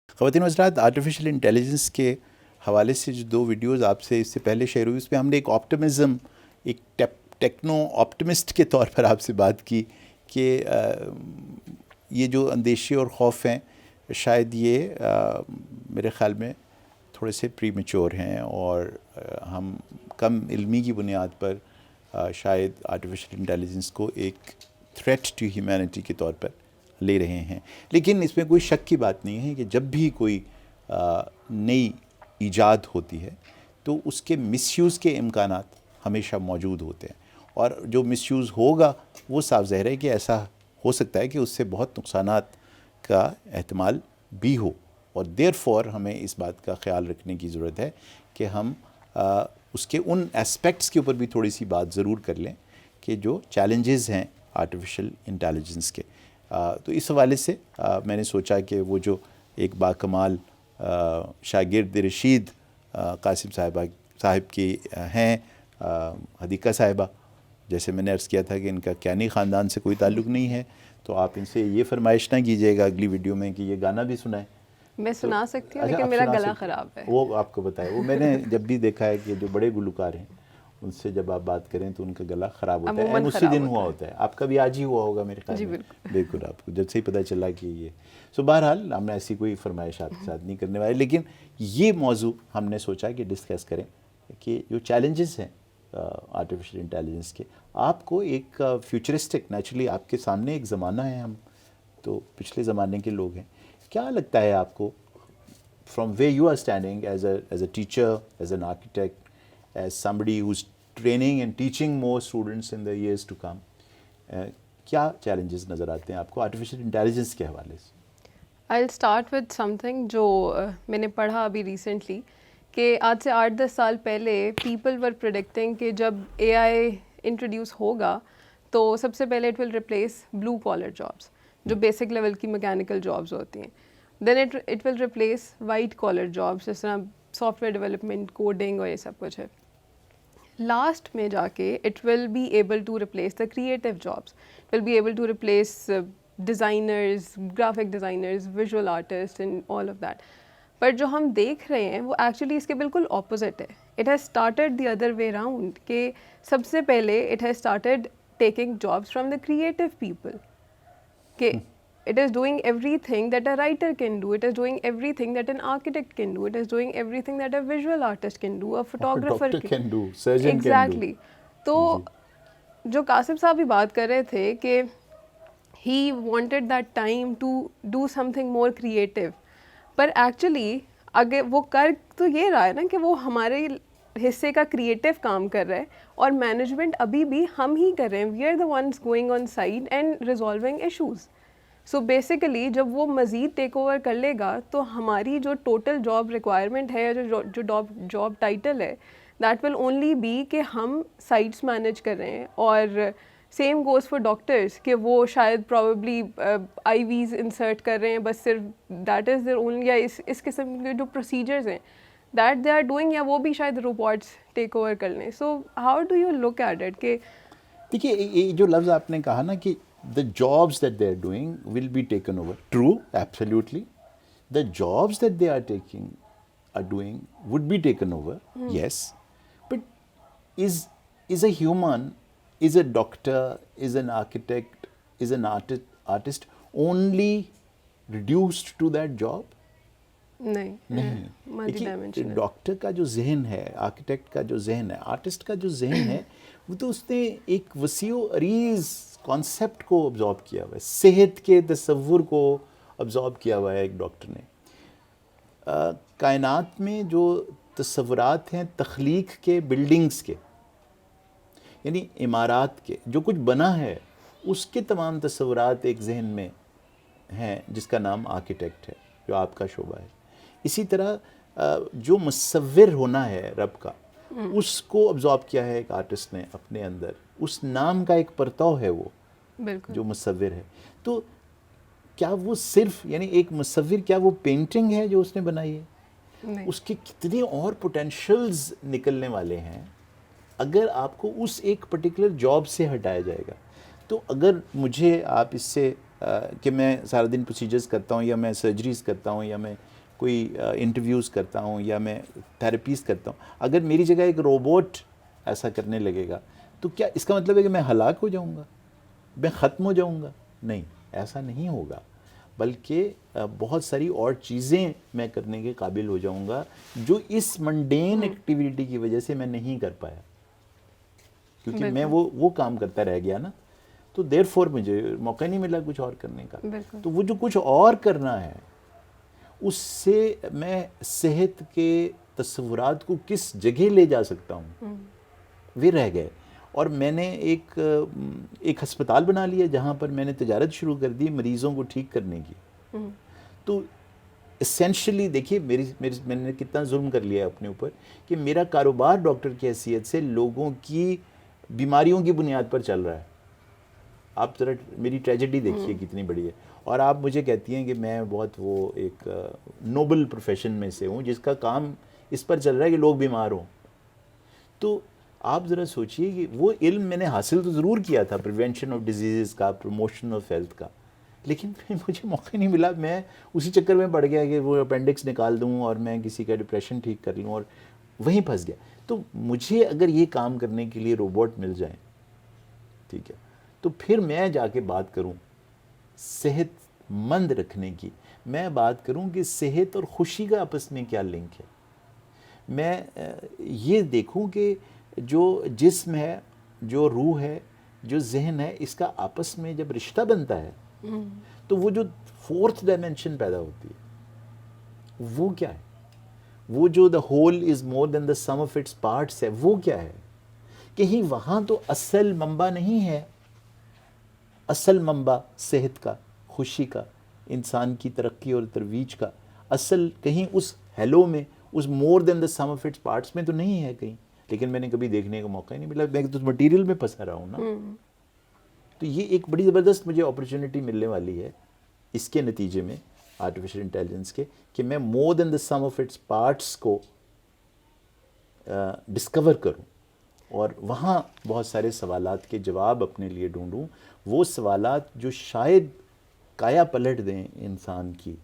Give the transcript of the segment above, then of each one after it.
خواتین و حضرات، آرٹیفیشیل انٹیلیجنس کے حوالے سے جو 2 ویڈیوز آپ سے اس سے پہلے شیئر ہوئی، اس پہ ہم نے ایک آپٹمزم، ایک ٹیکنو آپٹمسٹ کے طور پر آپ سے بات کی کہ یہ جو اندیشے اور خوف ہیں شاید یہ میرے خیال میں تھوڑے سے پری میچور ہیں، اور ہم کم علمی کی بنیاد پر شاید آرٹیفیشیل انٹیلیجنس کو ایک تھریٹ ٹو ہیومینٹی کے طور پر لے رہے ہیں۔ لیکن اس میں کوئی شک کی بات نہیں ہے کہ جب بھی کوئی نئی ایجاد ہوتی ہے تو اس کے مس یوز کے امکانات ہمیشہ موجود ہوتے ہیں، اور جو مس یوز ہوگا وہ صاف ظاہر ہے کہ ایسا ہو سکتا ہے کہ اس سے بہت نقصانات کا احتمال بھی ہو، اور دیر فور ہمیں اس بات کا خیال رکھنے کی ضرورت ہے کہ ہم اس کے ان اسپیکٹس کے اوپر بھی تھوڑی سی بات ضرور کر لیں کہ جو چیلنجز ہیں آرٹیفیشل انٹیلیجنس کے۔ تو اس حوالے سے میں نے سوچا کہ وہ جو ایک باکمال شاگرد رشید قاسم صاحب کی ہیں، حدیقہ صاحبہ، جیسے میں نے عرض کیا تھا کہ ان کا کیانی خاندان سے کوئی تعلق نہیں ہے، تو آپ ان سے یہ فرمائش نہ کیجیے گا اگلی ویڈیو میں کہ یہ گانا بھی سنائیں۔ میں سنا سکتی ہوں لیکن میرا گلا خراب ہے۔ وہ آپ کو بتائے، وہ میں نے جب بھی دیکھا ہے کہ جو بڑے گلوکار ہیں ان سے جب آپ بات کریں تو ان کا گلا خراب ہوتا ہے، اسی دن ہوا ہوتا ہے۔ آپ کا بھی آج ہی ہوا ہوگا میرے خیال میں۔ بالکل، آپ کو جب سے ہی پتہ چلا کہ یہ بہرحال ہم نے ایسی کوئی فرمائش آپ کے ساتھ نہیں کرنے والے، لیکن یہ موضوع ہم نے سوچا کہ ڈسکس کریں کہ جو چیلنجز ہیں آرٹیفیشل انٹیلیجنس کے، آپ کو ایک فیوچرسٹک، نیچرلی آپ کے سامنے ایک زمانہ ہے، ہم تو پچھلے زمانے کے لوگ ہیں، کیا لگتا ہے آپ کو from where you are standing as a teacher, as an architect, as somebody who's training and teaching more students in the years to come, کیا چیلنجز نظر آتے ہیں آپ کو آرٹیفیشل انٹیلیجنس کے حوالے سے؟ I'll start with something جو میں نے پڑھا ابھی ریسنٹلی، کہ آج سے 8-10 سال پہلے پیپل ور پریڈکٹنگ کہ جب اے آئی انٹروڈیوس ہوگا تو سب سے پہلے it will replace blue collar jobs, جو بیسک لیول کی میکینیکل جابس ہوتی ہیں. Then it will replace white collar jobs, جس طرح سافٹ ویئر ڈیولپمنٹ، کوڈنگ اور یہ سب کچھ ہے. لاسٹ میں جا کے it will be able to replace the creative jobs, it will be able to replace designers, graphic designers, visual artist and all of that. پر جو ہم دیکھ رہے ہیں وہ ایکچولی اس کے بالکل اپوزٹ ہے. It has started the other way round, کہ سب سے پہلے it has started taking jobs from the creative people, کہ it is doing everything that a writer can do, it is doing everything that an architect can do, it is doing everything that a visual artist can do, a photographer can do, surgeon exactly. تو جو قاسم صاحب بھی بات کر رہے تھے کہ he wanted that time to do something more creative، per actually اگر وہ کر تو یہ رہا ہے نا کہ وہ ہمارے حصے کا کریٹیو کام کر رہے ہیں، اور مینجمنٹ ابھی بھی ہم ہی کر رہے ہیں. We are the ones going on site and resolving issues. So basically جب وہ مزید ٹیک اوور کر لے گا تو ہماری جو ٹوٹل جاب ریکوائرمنٹ ہے، جو جاب ٹائٹل ہے، دیٹ ول اونلی بی کہ ہم سائٹس مینیج کر رہے ہیں. اور سیم گوز فار ڈاکٹرس کہ وہ شاید پروبیبلی آئی ویز انسرٹ کر رہے ہیں، بس صرف دیٹ از دیئر اونلی، یا اس قسم کے جو پروسیجرز ہیں دیٹ دے آر ڈوئنگ، یا وہ بھی شاید روبوٹس ٹیک اوور کر لیں. So how do you look at it? کہ دیکھیے یہ جو لفظ آپ نے کہا نا کہ the jobs that they are doing will be taken over. True, absolutely. The jobs that they are doing would be taken over, yes. But is a human, is a doctor, is an architect, is an artist only reduced to that job? نہیں. Doctor کا جو ذہن ہے، architect کا جو ذہن ہے، artist کا جو ذہن ہے، وہ تو اس نے ایک وسیع و عریض کانسیپٹ کو ابزارب کیا ہوا ہے، صحت کے تصور کو ابزارب کیا ہوا ہے ایک ڈاکٹر نے. کائنات میں جو تصورات ہیں تخلیق کے، بلڈنگز کے، یعنی عمارات کے، جو کچھ بنا ہے اس کے تمام تصورات ایک ذہن میں ہیں جس کا نام آرکیٹیکٹ ہے، جو آپ کا شعبہ ہے. اسی طرح جو مصور ہونا ہے رب کا، اس کو ابزارب کیا ہے ایک آرٹسٹ نے اپنے اندر، اس نام کا ایک پرتو ہے وہ جو مصور ہے. تو کیا وہ صرف، یعنی ایک مصور، کیا وہ پینٹنگ ہے جو اس نے بنائی ہے؟ اس کے کتنے اور پوٹینشلز نکلنے والے ہیں اگر آپ کو اس ایک پرٹیکولر جاب سے ہٹایا جائے گا. تو اگر مجھے آپ اس سے کہ میں سارا دن پروسیجرز کرتا ہوں، یا میں سرجریز کرتا ہوں، یا میں کوئی انٹرویوز کرتا ہوں یا میں تھراپیز کرتا ہوں, اگر میری جگہ ایک روبوٹ ایسا کرنے لگے گا تو کیا اس کا مطلب ہے کہ میں ہلاک ہو جاؤں گا, میں ختم ہو جاؤں گا؟ نہیں, ایسا نہیں ہوگا, بلکہ بہت ساری اور چیزیں میں کرنے کے قابل ہو جاؤں گا جو اس منڈین ایکٹیویٹی کی وجہ سے میں نہیں کر پایا, کیونکہ میں وہ کام کرتا رہ گیا نا, تو دیر فور مجھے موقع نہیں ملا کچھ اور کرنے کا. تو وہ جو کچھ اور کرنا ہے اس سے میں صحت کے تصورات کو کس جگہ لے جا سکتا ہوں, وہ رہ گئے. اور میں نے ایک ہسپتال بنا لیا جہاں پر میں نے تجارت شروع کر دی مریضوں کو ٹھیک کرنے کی. تو اسینشلی دیکھیے میں نے کتنا ظلم کر لیا اپنے اوپر کہ میرا کاروبار ڈاکٹر کی حیثیت سے لوگوں کی بیماریوں کی بنیاد پر چل رہا ہے. آپ ذرا میری ٹریجڈی دیکھیے کتنی بڑی ہے, اور آپ مجھے کہتی ہیں کہ میں بہت وہ ایک نوبل پروفیشن میں سے ہوں جس کا کام اس پر چل رہا ہے کہ لوگ بیمار ہوں. تو آپ ذرا سوچئے کہ وہ علم میں نے حاصل تو ضرور کیا تھا, پریونشن آف ڈیزیزز کا, پروموشن آف ہیلتھ کا, لیکن مجھے موقع نہیں ملا. میں اسی چکر میں پڑ گیا کہ وہ اپینڈکس نکال دوں اور میں کسی کا ڈپریشن ٹھیک کر لوں, اور وہیں پھنس گیا. تو مجھے اگر یہ کام کرنے کے لیے روبوٹ مل جائیں, ٹھیک ہے, تو پھر میں جا کے بات کروں صحت مند رکھنے کی, میں بات کروں کہ صحت اور خوشی کا آپس میں کیا لنک ہے. میں یہ دیکھوں کہ جو جسم ہے, جو روح ہے, جو ذہن ہے, اس کا آپس میں جب رشتہ بنتا ہے تو وہ جو فورتھ ڈائمنشن پیدا ہوتی ہے وہ کیا ہے, وہ جو the whole is more than the sum of its parts ہے, وہ کیا ہے. کہیں وہاں تو اصل منبع نہیں ہے, اصل منبع صحت کا, خوشی کا, انسان کی ترقی اور ترویج کا اصل کہیں اس ہیلو میں, اس مور than the sum of its parts میں تو نہیں ہے کہیں. لیکن میں نے کبھی دیکھنے کا موقع ہی نہیں ملا, میں تو مٹیریل میں پھنسا رہا ہوں نا. تو یہ ایک بڑی زبردست مجھے اپرچونٹی ملنے والی ہے اس کے نتیجے میں آرٹیفیشل انٹیلیجنس کے, کہ میں مور than the sum of its parts کو ڈسکور کروں اور وہاں بہت سارے سوالات کے جواب اپنے لیے ڈھونڈوں, وہ سوالات جو شاید کایا پلٹ دیں انسان کی.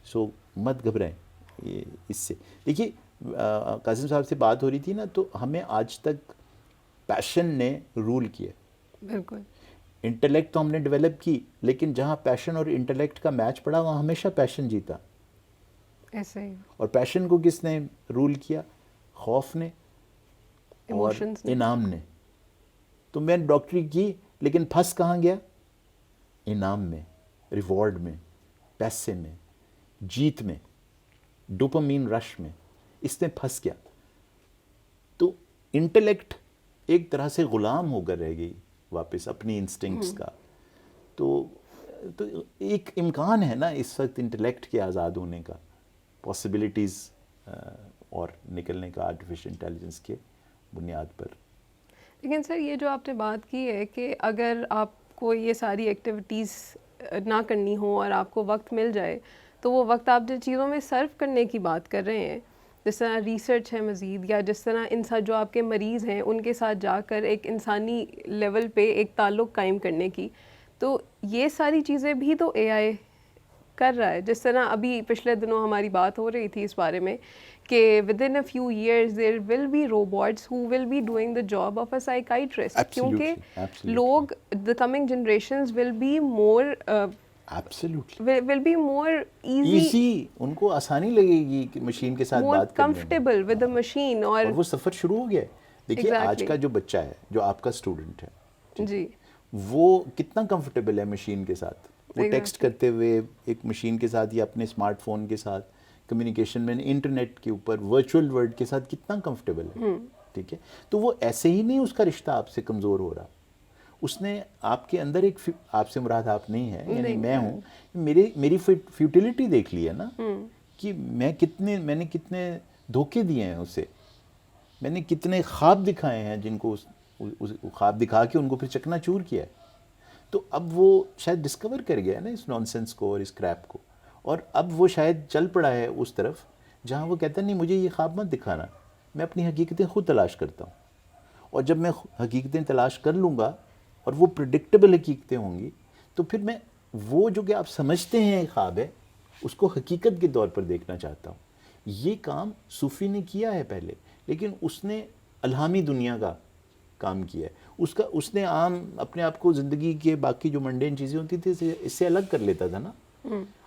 سو مت گھبرائیں اس سے. دیکھیے قاسم صاحب سے بات ہو رہی تھی نا, تو ہمیں آج تک پیشن نے رول کیا. بالکل. انٹلیکٹ تو ہم نے ڈیولپ کی, لیکن جہاں پیشن اور انٹلیکٹ کا میچ پڑا وہاں ہمیشہ پیشن جیتا. ایسے ہی. اور پیشن کو کس نے رول کیا؟ خوف نے اور انعام نے. تو میں نے ڈاکٹری کی لیکن پھنس کہاں گیا؟ انعام میں, ریوارڈ میں, پیسے میں, جیت میں, ڈوپامین رش میں, اس میں پھنس گیا. تو انٹلیکٹ ایک طرح سے غلام ہو کر رہ گئی واپس اپنی انسٹنکٹس کا. تو ایک امکان ہے نا اس وقت انٹلیکٹ کے آزاد ہونے کا, پاسبلٹیز اور نکلنے کا آرٹیفیشل انٹیلیجنس کے بنیاد پر. لیکن سر یہ جو آپ نے بات کی ہے کہ اگر آپ کو یہ ساری ایکٹیویٹیز نہ کرنی ہو اور آپ کو وقت مل جائے تو وہ وقت آپ جن چیزوں میں صرف کرنے کی بات کر رہے ہیں, جس طرح ریسرچ ہے مزید, یا جس طرح انسان جو آپ کے مریض ہیں ان کے ساتھ جا کر ایک انسانی لیول پہ ایک تعلق قائم کرنے کی, تو یہ ساری چیزیں بھی تو اے آئی کر رہا ہے. جس طرح ابھی پچھلے دنوں ہماری بات ہو رہی تھی اس بارے میں کہ within a few years there will be robots who will be doing the job of a psychiatrist, کیونکہ لوگ the coming generations will be more will be more easy, ان کو آسانی لگے گی کہ مشین کے ساتھ بات کرنے میں, comfortable with the machine, اور وہ سفر شروع ہو گیا. دیکھیے آج کا جو بچہ ہے, جو آپ کا اسٹوڈنٹ ہے, جی, وہ کتنا کمفرٹیبل ہے مشین کے ساتھ. وہ ٹیکسٹ کرتے ہوئے ایک مشین کے ساتھ یا اپنے اسمارٹ فون کے ساتھ کمیونیکیشن میں, انٹرنیٹ کے اوپر ورچوئل ورلڈ کے ساتھ کتنا کمفرٹیبل ہے. ٹھیک ہے, تو وہ ایسے ہی نہیں اس کا رشتہ آپ سے کمزور ہو رہا. اس نے آپ کے اندر ایک, آپ سے مراد آپ نہیں ہے, یعنی میں ہوں, میری فیوٹیلیٹی دیکھ لی ہے نا, کہ میں نے کتنے دھوکے دیے ہیں اسے, میں نے کتنے خواب دکھائے ہیں جن کو خواب دکھا کے ان کو پھر چکنا چور کیا ہے. تو اب وہ شاید ڈسکور کر گیا ہے نا اس نان سینس کو اور اس کریپ کو, اور اب وہ شاید چل پڑا ہے اس طرف جہاں وہ کہتا ہے نہیں مجھے یہ خواب مت دکھانا, میں اپنی حقیقتیں خود تلاش کرتا ہوں. اور جب میں حقیقتیں تلاش کر لوں گا اور وہ پریڈکٹیبل حقیقتیں ہوں گی, تو پھر میں وہ جو کہ آپ سمجھتے ہیں خواب ہے, اس کو حقیقت کے طور پر دیکھنا چاہتا ہوں. یہ کام صوفی نے کیا ہے پہلے, لیکن اس نے الہامی دنیا کا کام کیا ہے. اس نے عام اپنے آپ کو زندگی کے باقی جو منڈین چیزیں ہوتی تھی اس سے الگ کر لیتا تھا نا,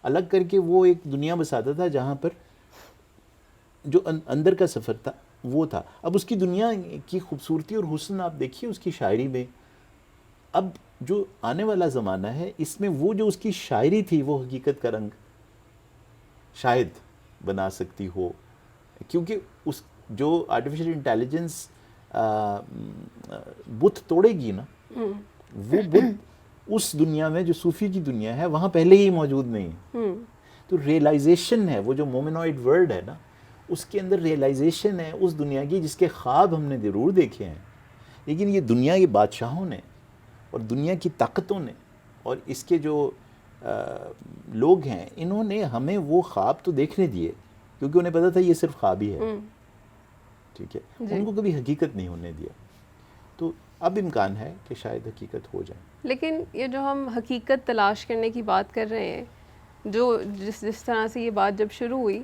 الگ کر کے وہ ایک دنیا بساتا تھا جہاں پر جو اندر کا سفر تھا وہ تھا. اب اس کی دنیا کی خوبصورتی اور حسن آپ دیکھیے اس کی شاعری میں. اب جو آنے والا زمانہ ہے اس میں وہ جو اس کی شاعری تھی وہ حقیقت کا رنگ شاید بنا سکتی ہو, کیونکہ اس جو آرٹیفیشل انٹیلیجنس بت توڑے گی نا, وہ بت اس دنیا میں جو صوفی کی دنیا ہے وہاں پہلے ہی موجود نہیں ہے. تو ریئلائزیشن ہے, وہ جو مومنوئڈ ورلڈ ہے نا, اس کے اندر ریئلائزیشن ہے اس دنیا کی جس کے خواب ہم نے ضرور دیکھے ہیں, لیکن یہ دنیا کے بادشاہوں نے اور دنیا کی طاقتوں نے اور اس کے جو لوگ ہیں انہوں نے ہمیں وہ خواب تو دیکھنے دیے کیونکہ انہیں پتا تھا یہ صرف خواب ہی ہے, ٹھیک ہے, ان کو کبھی حقیقت نہیں ہونے دیا. تو اب امکان ہے کہ شاید حقیقت ہو جائے. لیکن یہ جو ہم حقیقت تلاش کرنے کی بات کر رہے ہیں, جو جس طرح سے یہ بات جب شروع ہوئی,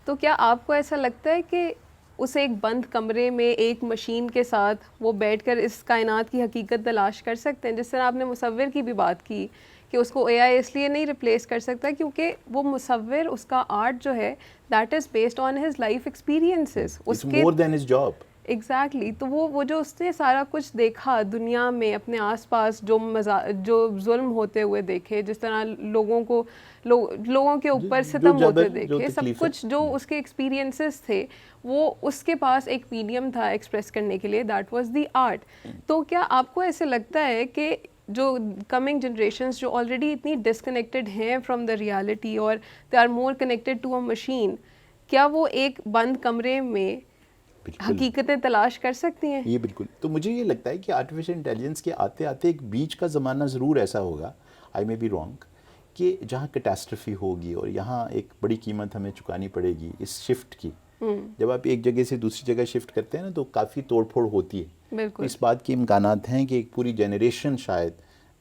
تو کیا آپ کو ایسا لگتا ہے کہ اس ایک بند کمرے میں ایک مشین کے ساتھ وہ بیٹھ کر اس کائنات کی حقیقت تلاش کر سکتے ہیں؟ جس طرح آپ نے مصور کی بھی بات کی کہ اس کو اے آئی اس لیے نہیں ریپلیس کر سکتا کیونکہ وہ مصور, اس کا آرٹ جو ہے that is based on his life experiences, اس کے more than his job. Exactly. تو وہ جو اس نے سارا کچھ دیکھا دنیا میں اپنے آس پاس, جو ظلم ہوتے ہوئے دیکھے, جس طرح لوگوں کے اوپر ستم ہوتے دیکھے, سب کچھ جو اس کے ایکسپیرینسز تھے وہ اس کے پاس ایک میڈیم تھا ایکسپریس کرنے کے لیے, دیٹ واز دی آرٹ. تو کیا آپ کو ایسے لگتا ہے کہ جو کمنگ جنریشنز جو آلریڈی اتنی ڈسکنیکٹڈ ہیں فرام دا ریالٹی اور they are more connected to a machine, کیا وہ ایک بند کمرے میں حقیقتیں تلاش کر سکتی ہیں؟ یہ بالکل. تو مجھے یہ لگتا ہے کہ آرٹیفیشل انٹیلیجنس کے آتے آتے ایک بیچ کا زمانہ ضرور ایسا ہوگا, آئی مے بی رانگ, کہ جہاں کیٹاسٹرفی ہوگی اور یہاں ایک بڑی قیمت ہمیں چکانی پڑے گی اس شفٹ کی. جب آپ ایک جگہ سے دوسری جگہ شفٹ کرتے ہیں نا تو کافی توڑ پھوڑ ہوتی ہے. بالکل. اس بات کے امکانات ہیں کہ ایک پوری جنریشن شاید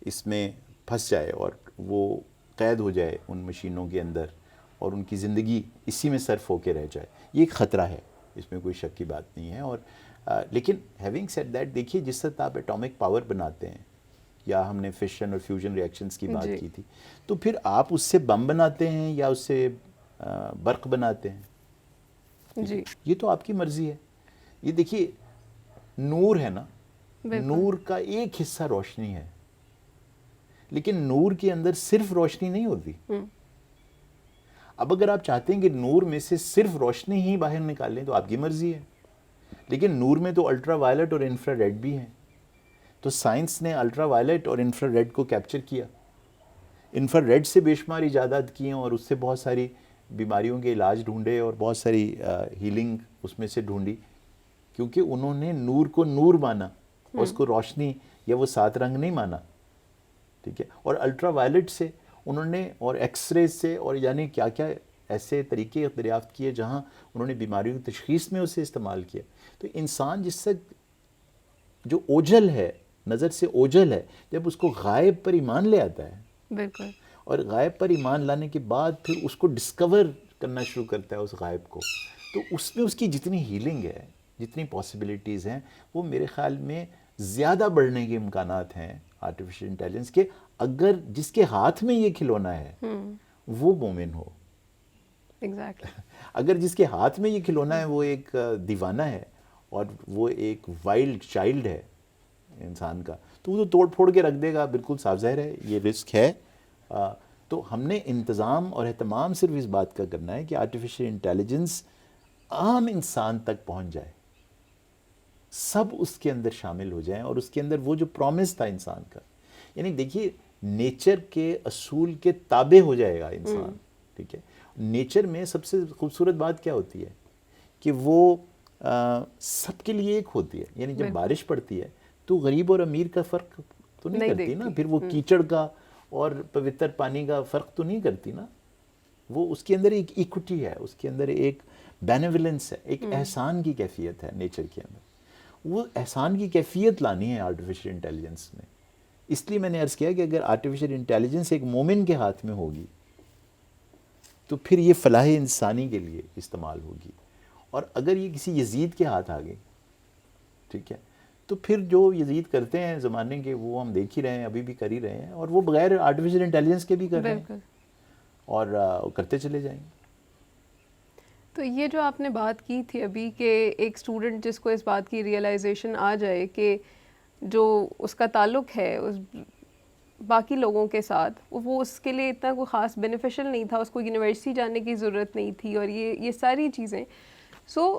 اس میں پھنس جائے اور وہ قید ہو جائے ان مشینوں کے اندر اور ان کی زندگی اسی میں صرف ہو کے رہ جائے. یہ ایک خطرہ ہے, اس میں کوئی شک کی بات نہیں ہے. اور لیکن ہیونگ سیڈ دیٹ, دیکھیے جس طرح آپ ایٹامک پاور بناتے ہیں یا ہم نے فشن اور فیوژن ریئیکشنز کی بات کی تھی, تو پھر آپ اس سے بم بناتے ہیں یا اس سے برق بناتے ہیں, جی یہ تو آپ کی مرضی ہے. یہ دیکھیے نور ہے نا, نور کا ایک حصہ روشنی ہے, لیکن نور کے اندر صرف روشنی نہیں ہوتی. اب اگر آپ چاہتے ہیں کہ نور میں سے صرف روشنی ہی باہر نکالیں تو آپ کی مرضی ہے, لیکن نور میں تو الٹرا وائلٹ اور انفرا ریڈ بھی ہیں. تو سائنس نے الٹرا وائلٹ اور انفرا ریڈ کو کیپچر کیا, انفرا ریڈ سے بے شمار ایجادات کیے اور اس سے بہت ساری بیماریوں کے علاج ڈھونڈے اور بہت ساری ہیلنگ اس میں سے ڈھونڈی, کیونکہ انہوں نے نور کو نور مانا اور اس کو روشنی یا وہ 7 رنگ نہیں مانا, ٹھیک ہے. اور الٹرا وائلٹ سے انہوں نے اور ایکس ریز سے اور یعنی کیا کیا ایسے طریقے دریافت کیے جہاں انہوں نے بیماریوں کی تشخیص میں اسے استعمال کیا. تو انسان جس سے جو اوجھل ہے, نظر سے اوجھل ہے, جب اس کو غائب پر ایمان لے آتا ہے, بالکل, اور غائب پر ایمان لانے کے بعد پھر اس کو ڈسکور کرنا شروع کرتا ہے اس غائب کو, تو اس میں اس کی جتنی ہیلنگ ہے, جتنی پاسبلٹیز ہیں, وہ میرے خیال میں زیادہ بڑھنے کے امکانات ہیں آرٹیفیشل انٹیلیجنس کے, اگر جس کے ہاتھ میں یہ کھلونا ہے وہ مومن ہو. اگر جس کے ہاتھ میں یہ کھلونا ہے وہ ایک دیوانہ ہے اور وہ ایک وائلڈ چائلڈ ہے انسان کا, تو وہ تو توڑ پھوڑ کے رکھ دے گا. بالکل صاف ظاہر ہے یہ رسک ہے. تو ہم نے انتظام اور اہتمام صرف اس بات کا کرنا ہے کہ آرٹیفیشل انٹیلیجنس عام انسان تک پہنچ جائے, سب اس کے اندر شامل ہو جائیں اور اس کے اندر وہ جو پرومس تھا انسان کا, یعنی دیکھیے نیچر کے اصول کے تابع ہو جائے گا انسان, ٹھیک ہے. نیچر میں سب سے خوبصورت بات کیا ہوتی ہے کہ وہ سب کے لیے ایک ہوتی ہے. یعنی جب بارش پڑتی ہے تو غریب اور امیر کا فرق تو نہیں کرتی نا, پھر وہ کیچڑ کا اور پوتر پانی کا فرق تو نہیں کرتی نا. وہ اس کے اندر ایک ایکوٹی ہے, اس کے اندر ایک بینیولنس ہے, ایک احسان کی کیفیت ہے نیچر کے اندر. وہ احسان کی کیفیت لانی ہے آرٹیفیشل انٹیلیجنس میں. اس لیے میں نے عرض کیا کہ اگر آرٹیفیشل انٹیلیجنس ایک مومن کے ہاتھ میں ہوگی تو پھر یہ فلاح انسانی کے لیے استعمال ہوگی. اور اگر یہ کسی یزید کے ہاتھ آ گئی, ٹھیک ہے, تو پھر جو یزید کرتے ہیں زمانے کے وہ ہم دیکھ ہی رہے ہیں, ابھی بھی کر ہی رہے ہیں, اور وہ بغیر آرٹیفیشل انٹیلیجنس کے بھی کر رہے ہیں اور کرتے چلے جائیں گے. تو یہ جو آپ نے بات کی تھی ابھی کہ ایک اسٹوڈنٹ جس کو اس بات کی ریئلائزیشن آ جائے کہ جو اس کا تعلق ہے اس باقی لوگوں کے ساتھ وہ اس کے لیے اتنا کوئی خاص بینیفیشل نہیں تھا, اس کو یونیورسٹی جانے کی ضرورت نہیں تھی, اور یہ ساری چیزیں. سو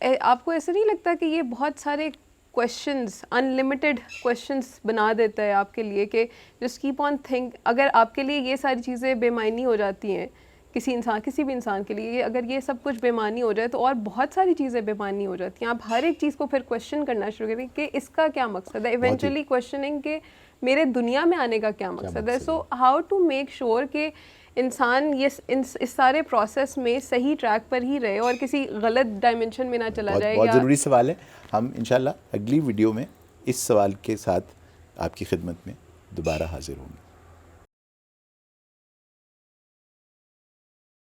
آپ کو ایسا نہیں لگتا کہ یہ بہت سارے کویشچنز, ان لمیٹیڈ کویشچنز بنا دیتا ہے آپ کے لیے کہ جسٹ کیپ آن تھنک, اگر آپ کے لیے یہ ساری چیزیں بے معنی ہو جاتی ہیں, کسی بھی انسان کے لیے اگر یہ سب کچھ بے معنی ہو جائے تو اور بہت ساری چیزیں بے معنی ہو جاتی ہیں. آپ ہر ایک چیز کو پھر کویشچن کرنا شروع کریں کہ اس کا کیا مقصد ہے, ایونچولی کویشچننگ کہ میرے دنیا میں آنے کا کیا مقصد ہے. So how to make sure کہ انسان اس سارے پروسیس میں صحیح ٹریک پر ہی رہے اور کسی غلط ڈائمنشن میں نہ چلا جائے. بہت ضروری سوال ہے. ہم انشاءاللہ اگلی ویڈیو میں اس سوال کے ساتھ آپ کی خدمت میں دوبارہ حاضر ہوں گے.